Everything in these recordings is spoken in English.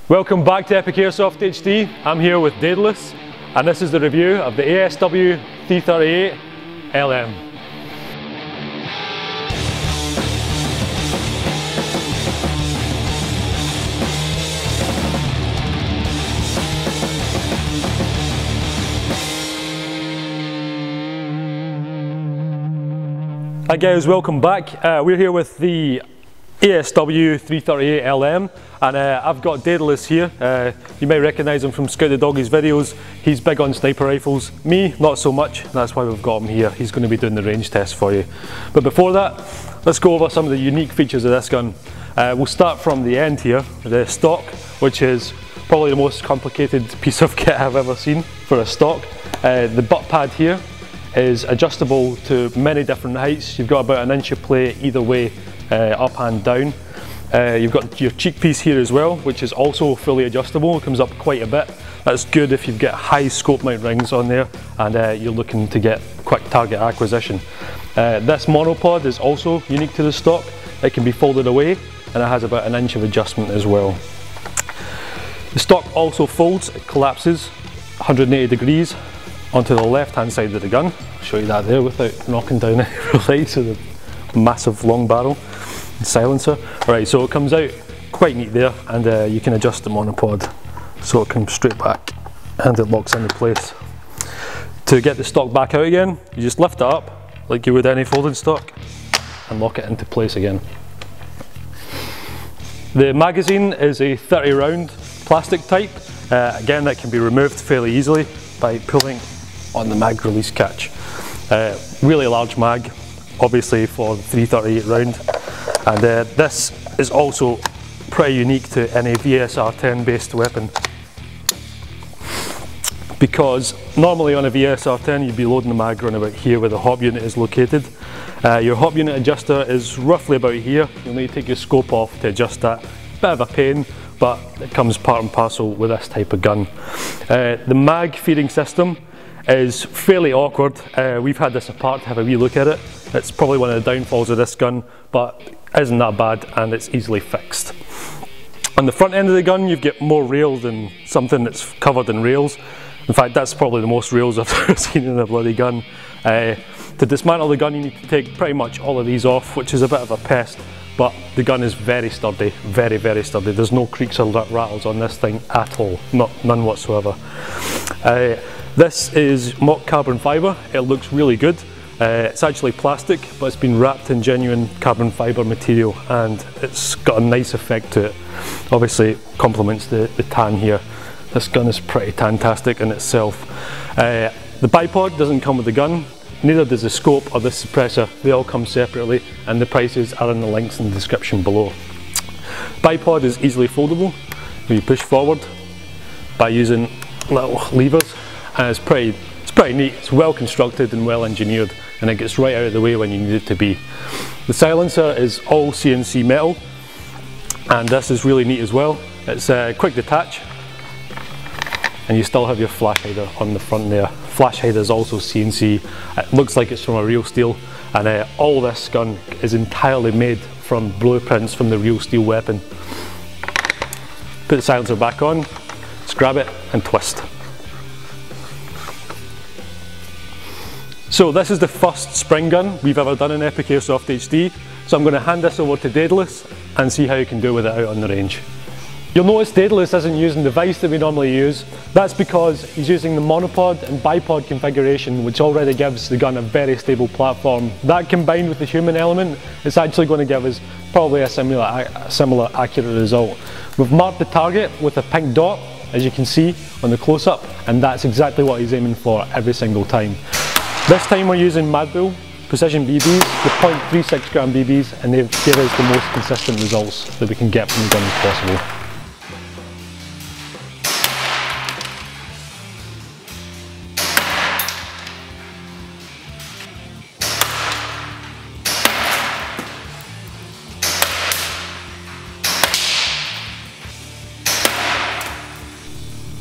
Welcome back to EpicAirsoftHD. I'm here with Daedalus and this is the review of the ASW338LM. Hi guys, welcome back. We're here with the ASW338LM and I've got Daedalus here. You may recognise him from Scout the Doggies videos. He's big on sniper rifles. Me, not so much. That's why we've got him here. He's going to be doing the range test for you. But before that, let's go over some of the unique features of this gun. We'll start from the end here, the stock, which is probably the most complicated piece of kit I've ever seen for a stock. The butt pad here is adjustable to many different heights. You've got about an inch of play either way, up and down. You've got your cheek piece here as well, which is also fully adjustable. It comes up quite a bit. That's good if you've got high scope mount rings on there and you're looking to get quick target acquisition. This monopod is also unique to the stock. It can be folded away and it has about an inch of adjustment as well. The stock also folds, it collapses 180 degrees onto the left hand side of the gun. I'll show you that there without knocking down any lights of the massive long barrel and silencer. Alright, so it comes out quite neat there and you can adjust the monopod so it comes straight back and it locks into place. To get the stock back out again, you just lift it up like you would any folding stock and lock it into place again. The magazine is a 30 round plastic type. Again, that can be removed fairly easily by pulling on the mag release catch. Really large mag, obviously for the 338 round, and this is also pretty unique to any VSR10 based weapon, because normally on a VSR10 you'd be loading the mag around about here where the hop unit is located. Your hop unit adjuster is roughly about here. You'll need to take your scope off to adjust that. Bit of a pain, but it comes part and parcel with this type of gun. The mag feeding system is fairly awkward. We've had this apart to have a wee look at it. It's probably one of the downfalls of this gun, but isn't that bad and it's easily fixed. On the front end of the gun you've got more rail than something that's covered in rails. In fact, that's probably the most rails I've ever seen in a bloody gun. To dismantle the gun you need to take pretty much all of these off, which is a bit of a pest, but the gun is very sturdy, very sturdy. There's no creaks or rattles on this thing at all, none whatsoever. This is mock carbon fibre. It looks really good. It's actually plastic, but it's been wrapped in genuine carbon fibre material and it's got a nice effect to it. Obviously it complements the tan here. This gun is pretty fantastic in itself. The bipod doesn't come with the gun, neither does the scope or the suppressor. They all come separately and the prices are in the links in the description below. Bipod is easily foldable. You push forward by using little levers. And it's pretty neat. It's well constructed and well engineered, and it gets right out of the way when you need it to be. The silencer is all CNC metal, and this is really neat as well. It's quick detach, and you still have your flash hider on the front there. Flash hider is also CNC. It looks like it's from a real steel, and all this gun is entirely made from blueprints from the real steel weapon. Put the silencer back on, just grab it and twist. So this is the first spring gun we've ever done in EpicAirsoftHD, so I'm going to hand this over to Daedalus and see how you can do with it out on the range. You'll notice Daedalus isn't using the vise that we normally use. That's because he's using the monopod and bipod configuration, which already gives the gun a very stable platform. That combined with the human element, it's actually going to give us probably a similar accurate result. We've marked the target with a pink dot, as you can see on the close-up, and that's exactly what he's aiming for every single time. This time we're using Mad Bull Precision BBs, the 0.36 gram BBs, and they give us the most consistent results that we can get from the gun as possible.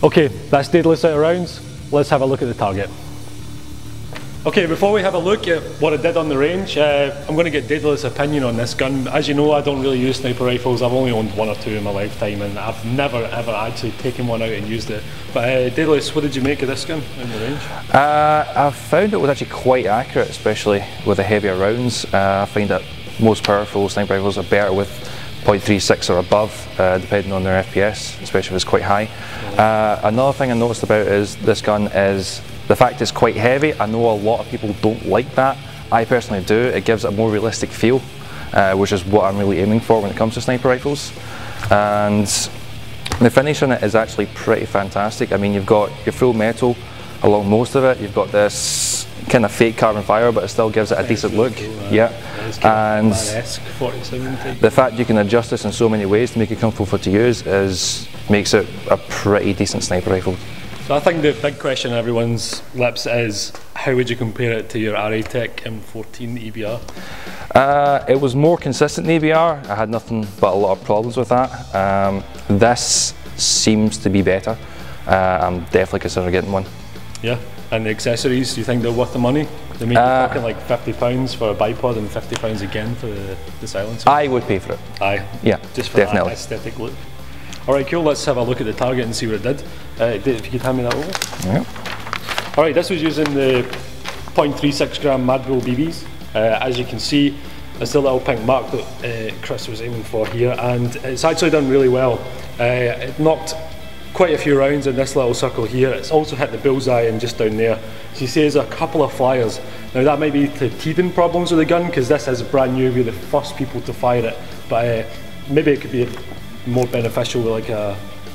Okay, that's Daedalus out of rounds. Let's have a look at the target. Okay, before we have a look at what I did on the range, I'm going to get Daedalus' opinion on this gun. As you know, I don't really use sniper rifles. I've only owned one or two in my lifetime, and I've never ever actually taken one out and used it. But Daedalus, what did you make of this gun in the range? I found it was actually quite accurate, especially with the heavier rounds. I find that most powerful sniper rifles are better with .36 or above, depending on their FPS, especially if it's quite high. Another thing I noticed about is this gun is the fact it's quite heavy. I know a lot of people don't like that. I personally do. It gives it a more realistic feel, which is what I'm really aiming for when it comes to sniper rifles. And the finish on it is actually pretty fantastic. I mean, you've got your full metal along most of it. You've got this kind of fake carbon fibre, but it still gives it a decent look. Yeah, and the fact you can adjust this in so many ways to make it comfortable to use makes it a pretty decent sniper rifle. So I think the big question on everyone's lips is, how would you compare it to your RA-Tech M14 EBR? It was more consistent than EBR. I had nothing but a lot of problems with that. This seems to be better. I'm definitely considering getting one. Yeah, and the accessories, do you think they're worth the money? I mean, you're talking like £50 for a bipod and £50 again for the silencer. I would pay for it. Aye. Yeah, just for definitely. that aesthetic look. Alright, cool, let's have a look at the target and see what it did. If you could hand me that over. Yeah. Alright, this was using the 0.36 gram Mad Bull BBs. As you can see, it's the little pink mark that Chris was aiming for here, and it's actually done really well. It knocked quite a few rounds in this little circle here. It's also hit the bullseye and just down there. So you see there's a couple of flyers. Now that might be the teething problems with the gun, because this is brand new, we're the first people to fire it, but maybe it could be more beneficial with like a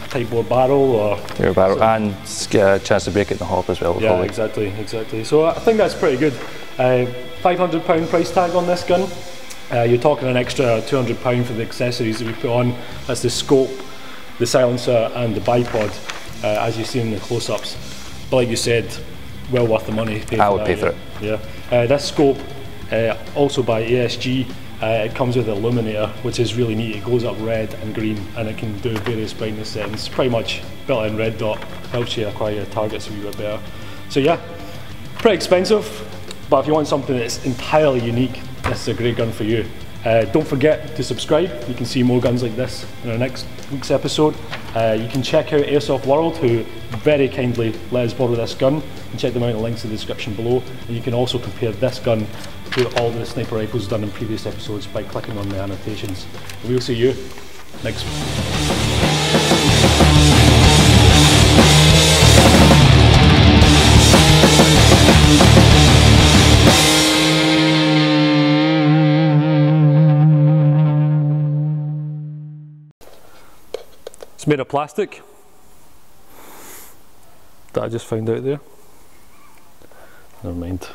type bore barrel or barrel, and get a chance to break it in the hop as well. Yeah, probably. Exactly. So I think that's pretty good. £500 price tag on this gun. You're talking an extra £200 for the accessories that we put on. That's the scope, the silencer and the bipod, as you see in the close-ups. But like you said, well worth the money. I would pay for it. Yeah. This scope, also by ASG, it comes with a Lumineer, which is really neat. It glows up red and green, and it can do various brightness settings. Pretty much built-in red dot, helps you acquire your targets a wee bit better. So yeah, pretty expensive, but if you want something that's entirely unique, this is a great gun for you. Don't forget to subscribe. You can see more guns like this in our next week's episode. You can check out Airsoft World, who very kindly let us borrow this gun, and check them out in the links in the description below. And you can also compare this gun to all the sniper rifles done in previous episodes by clicking on the annotations. We'll see you next week. It's made of plastic that I just found out there. Never mind.